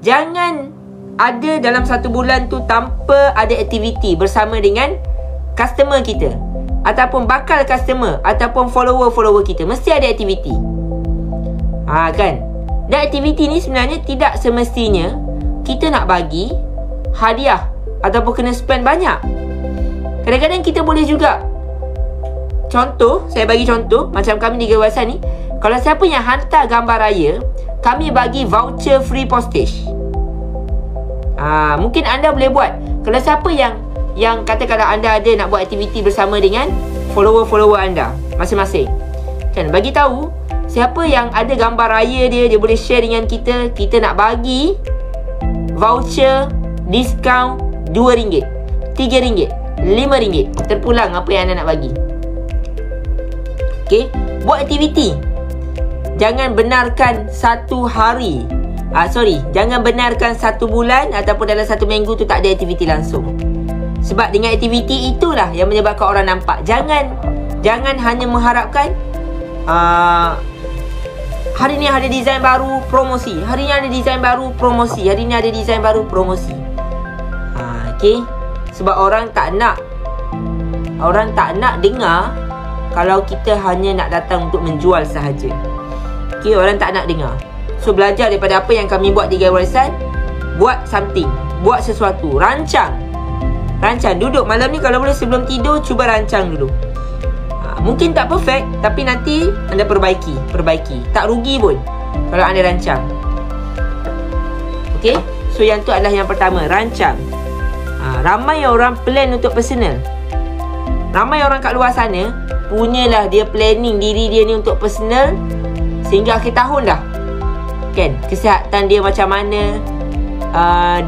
Jangan ada dalam satu bulan tu tanpa ada aktiviti bersama dengan customer kita, ataupun bakal customer, ataupun follower-follower kita. Mesti ada aktiviti. Kan? Dan aktiviti ni sebenarnya tidak semestinya kita nak bagi hadiah ataupun kena spend banyak. Kadang-kadang kita boleh juga. Contoh, saya bagi contoh, macam kami di kawasan ni, kalau siapa yang hantar gambar raya, kami bagi voucher free postage. Mungkin anda boleh buat. Kalau siapa yang katakanlah anda ada nak buat aktiviti bersama dengan follower-follower anda masing-masing, kan, bagi tahu siapa yang ada gambar raya dia boleh share dengan kita. Kita nak bagi voucher diskaun RM2, RM3, RM5, terpulang apa yang anda nak bagi. Okey, buat aktiviti. Jangan benarkan satu hari, jangan benarkan satu bulan ataupun dalam satu minggu tu tak ada aktiviti langsung. Sebab dengan aktiviti itulah yang menyebabkan orang nampak. Jangan hanya mengharapkan hari ni ada design baru, promosi. Hari ni ada design baru, promosi. Hari ni ada design baru, promosi. Okey. Sebab orang tak nak dengar kalau kita hanya nak datang untuk menjual sahaja. Okey, orang tak nak dengar. So, belajar daripada apa yang kami buat di Gaya Warisan. Buat something, buat sesuatu, rancang. Duduk malam ni kalau boleh sebelum tidur, cuba rancang dulu. Mungkin tak perfect, tapi nanti anda perbaiki. Tak rugi pun kalau anda rancang. Okey, so yang tu adalah yang pertama, rancang. Ramai orang plan untuk personal. Ramai orang kat luar sana punyalah dia planning diri dia ni untuk personal sehingga akhir tahun dah, kan? Kesihatan dia macam mana,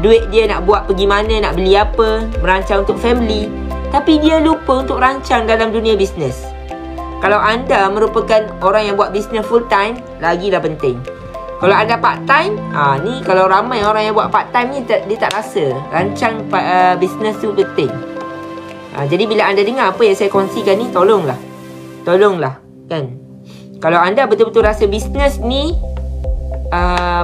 duit dia nak buat pergi mana, nak beli apa, merancang untuk family. Tapi dia lupa untuk rancang dalam dunia bisnes. Kalau anda merupakan orang yang buat bisnes full time, lagilah penting. Kalau anda part time, ni kalau ramai orang yang buat part time ni dia tak rasa rancang bisnes tu penting. Jadi bila anda dengar apa yang saya kongsikan ni, tolonglah, kan? Kalau anda betul-betul rasa bisnes ni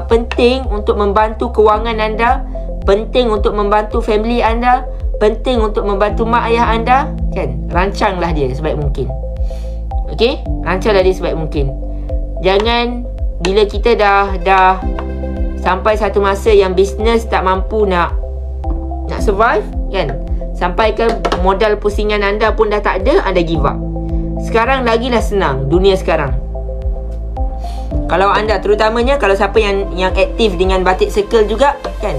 penting untuk membantu kewangan anda, penting untuk membantu family anda, penting untuk membantu mak ayah anda, kan, rancanglah dia sebaik mungkin. Okey, rancanglah dia sebaik mungkin. Jangan bila kita dah sampai satu masa yang bisnes tak mampu nak survive, kan, sampai ke modal pusingan anda pun dah tak ada, anda give up. Sekarang lagilah senang dunia sekarang. Kalau anda, terutamanya kalau siapa yang aktif dengan Batik Circle juga, kan,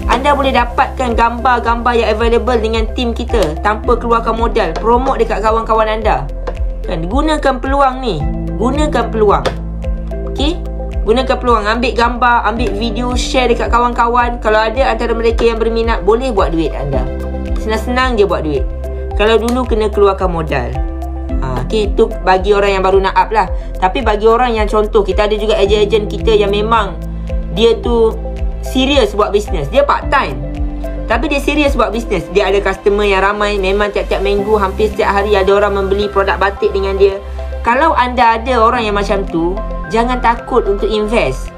anda boleh dapatkan gambar-gambar yang available dengan tim kita tanpa keluarkan modal. Promote dekat kawan-kawan anda, kan. Gunakan peluang ni. Okey, gunakan peluang. Ambil gambar, ambil video, share dekat kawan-kawan. Kalau ada antara mereka yang berminat, boleh buat duit anda. Senang-senang je buat duit. Kalau dulu kena keluarkan modal. Okey, itu bagi orang yang baru nak up lah. Tapi bagi orang yang, contoh, kita ada juga ejen-ejen kita yang memang dia tu serius buat bisnes. Dia part time, tapi dia serius buat bisnes. Dia ada customer yang ramai. Memang tiap-tiap minggu, hampir setiap hari ada orang membeli produk batik dengan dia. Kalau anda ada orang yang macam tu, jangan takut untuk invest.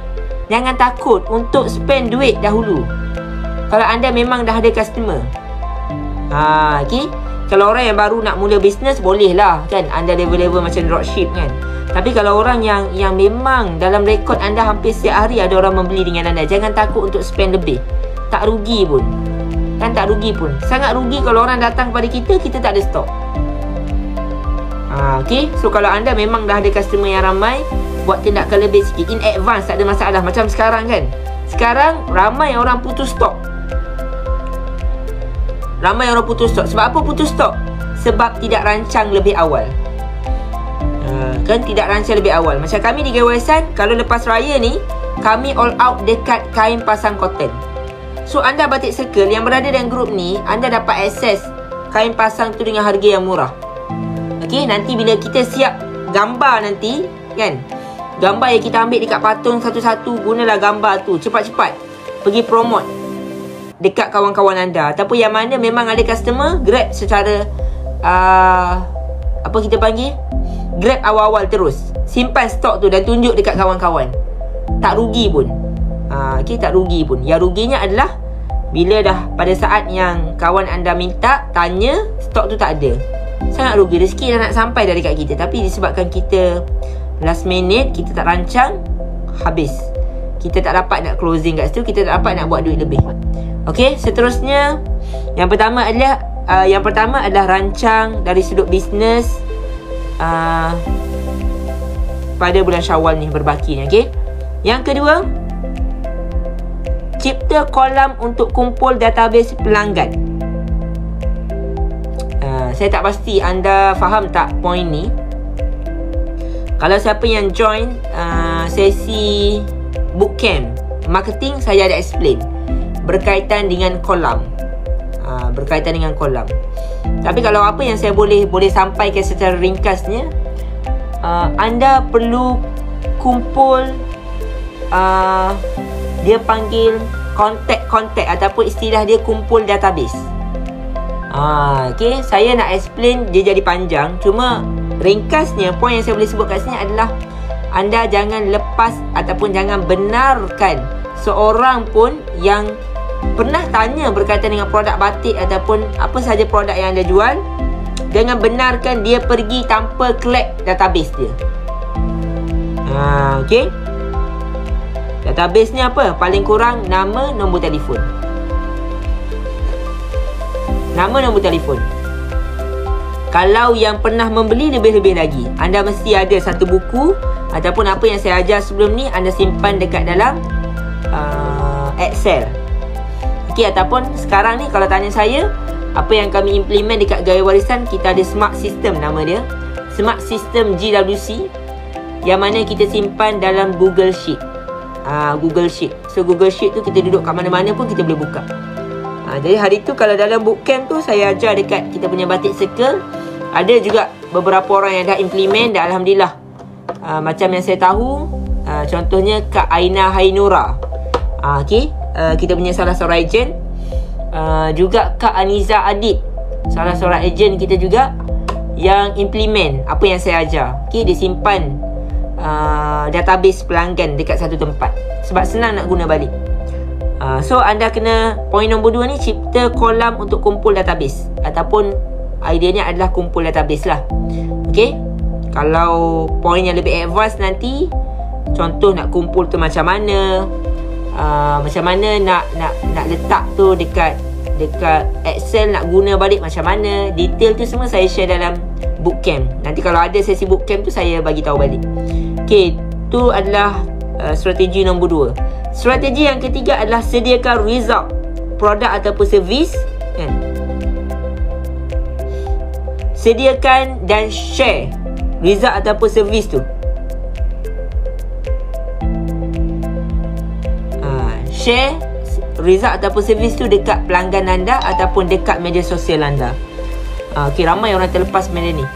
Jangan takut untuk spend duit dahulu. Kalau anda memang dah ada customer. Okay. Kalau orang yang baru nak mula bisnes, boleh lah, kan, anda level-level macam dropship, kan. Tapi kalau orang yang memang dalam rekod anda hampir setiap hari ada orang membeli dengan anda, jangan takut untuk spend lebih. Tak rugi pun, kan, tak rugi pun. Sangat rugi kalau orang datang kepada kita tak ada stok. Okay. So kalau anda memang dah ada customer yang ramai, buat tindakan lebih sikit. In advance, tak ada masalah. Macam sekarang, kan, sekarang ramai orang putus stok. Sebab apa putus stok? Sebab tidak rancang lebih awal. Kan, tidak rancang lebih awal. Macam kami di Gaya Warisan, kalau lepas raya ni, kami all out dekat kain pasang cotton. So anda Batik Circle yang berada dalam grup ni, anda dapat akses kain pasang tu dengan harga yang murah. Okay, nanti bila kita siap gambar nanti, kan, gambar yang kita ambil dekat patung satu-satu, gunalah gambar tu cepat-cepat pergi promote dekat kawan-kawan anda. Ataupun yang mana memang ada customer, grab secara apa kita panggil, grab awal-awal terus. Simpan stok tu dan tunjuk dekat kawan-kawan. Tak rugi pun. Okay, tak rugi pun. Yang ruginya adalah bila dah pada saat yang kawan anda minta, tanya, stok tu tak ada. Sangat rugi. Rezeki dah nak sampai dah dekat kita, tapi disebabkan kita last minute, kita tak rancang, habis. Kita tak dapat nak closing kat situ, kita tak dapat nak buat duit lebih. Okay, seterusnya yang pertama adalah rancang dari sudut bisnes pada bulan Syawal ni, berbaki ni. Okay. Yang kedua, cipta kolam untuk kumpul database pelanggan. Saya tak pasti anda faham tak poin ni. Kalau siapa yang join sesi bootcamp marketing, saya ada explain berkaitan dengan kolam. Tapi kalau apa yang saya boleh sampaikan secara ringkasnya, anda perlu kumpul, dia panggil kontak ataupun istilah dia kumpul database. Okay, saya nak explain dia jadi panjang. Cuma ringkasnya, poin yang saya boleh sebut kat sini adalah anda jangan lepas ataupun jangan benarkan seorang pun yang pernah tanya berkaitan dengan produk batik ataupun apa sahaja produk yang anda jual, jangan benarkan dia pergi tanpa collect database dia. Okay, database ni apa? Paling kurang nama, nombor telefon. Nama, nombor telefon. Kalau yang pernah membeli, lebih-lebih lagi, anda mesti ada satu buku ataupun apa yang saya ajar sebelum ni, anda simpan dekat dalam Excel. Okay, ataupun sekarang ni kalau tanya saya, apa yang kami implement dekat Gaya Warisan, kita ada Smart System, nama dia Smart System GWC, yang mana kita simpan dalam Google Sheet. Google Sheet. So Google Sheet tu kita duduk kat mana-mana pun kita boleh buka. Jadi hari tu kalau dalam bootcamp tu saya ajar dekat kita punya Batik Circle, ada juga beberapa orang yang dah implement dan Alhamdulillah. Macam yang saya tahu, contohnya Kak Aina Hainura, okay, kita punya salah seorang ejen. Juga Kak Aniza Adib, salah seorang ejen kita juga, yang implement apa yang saya ajar. Okay, dia simpan database pelanggan dekat satu tempat sebab senang nak guna balik. So anda kena, poin nombor 2 ni, cipta kolam untuk kumpul database, ataupun ideanya adalah kumpul database lah. Okay, kalau poin yang lebih advance nanti, contoh nak kumpul tu macam mana, nak letak tu dekat Excel, nak guna balik macam mana, detail tu semua saya share dalam bootcamp. Nanti kalau ada sesi bootcamp tu saya bagi tahu balik. Okay, tu adalah strategi nombor 2. Strategi yang ketiga adalah sediakan result produk ataupun servis, kan? Sediakan dan share result ataupun servis tu. Share result ataupun servis tu dekat pelanggan anda ataupun dekat media sosial anda. Okay, ramai orang terlepas benda ni.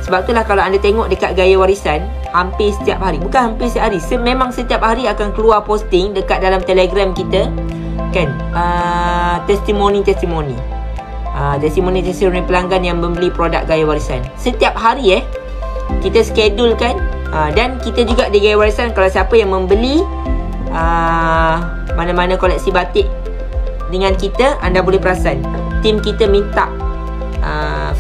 Sebab itulah kalau anda tengok dekat Gaya Warisan, hampir setiap hari, bukan hampir setiap hari, memang setiap hari akan keluar posting dekat dalam Telegram kita, kan, testimoni pelanggan yang membeli produk Gaya Warisan. Setiap hari kita schedulekan, dan kita juga di Gaya Warisan, kalau siapa yang membeli mana-mana koleksi batik dengan kita, anda boleh perasan tim kita minta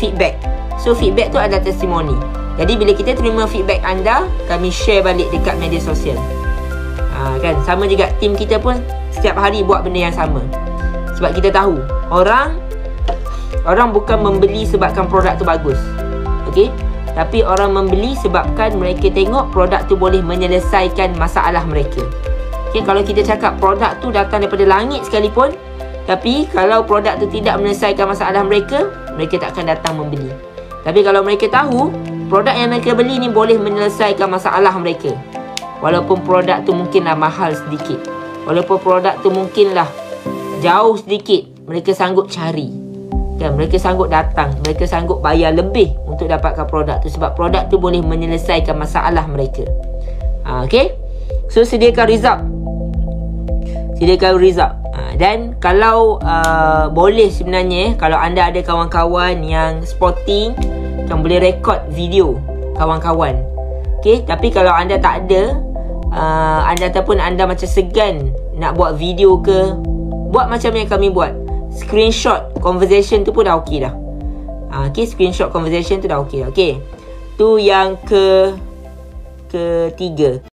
feedback. So feedback tu adalah testimoni. Jadi bila kita terima feedback anda, kami share balik dekat media sosial. Kan, sama juga tim kita pun setiap hari buat benda yang sama. Sebab kita tahu orang bukan membeli sebabkan produk tu bagus, okay? Tapi orang membeli sebabkan mereka tengok produk tu boleh menyelesaikan masalah mereka. Okay, kalau kita cakap produk tu datang daripada langit sekalipun, tapi kalau produk tu tidak menyelesaikan masalah mereka, mereka tak akan datang membeli. Tapi kalau mereka tahu produk yang mereka beli ni boleh menyelesaikan masalah mereka, walaupun produk tu mungkinlah mahal sedikit, walaupun produk tu mungkinlah jauh sedikit, mereka sanggup cari, kan? Mereka sanggup datang, mereka sanggup bayar lebih untuk dapatkan produk tu, sebab produk tu boleh menyelesaikan masalah mereka. Okay, so sediakan result. Dan kalau boleh sebenarnya, kalau anda ada kawan-kawan yang sporting, kan, boleh rekod video kawan-kawan. Okay, tapi kalau anda tak ada, anda ataupun anda macam segan nak buat video ke, buat macam yang kami buat. Screenshot conversation tu pun dah okey dah. Okay, screenshot conversation tu dah okey. Okay, tu yang ketiga.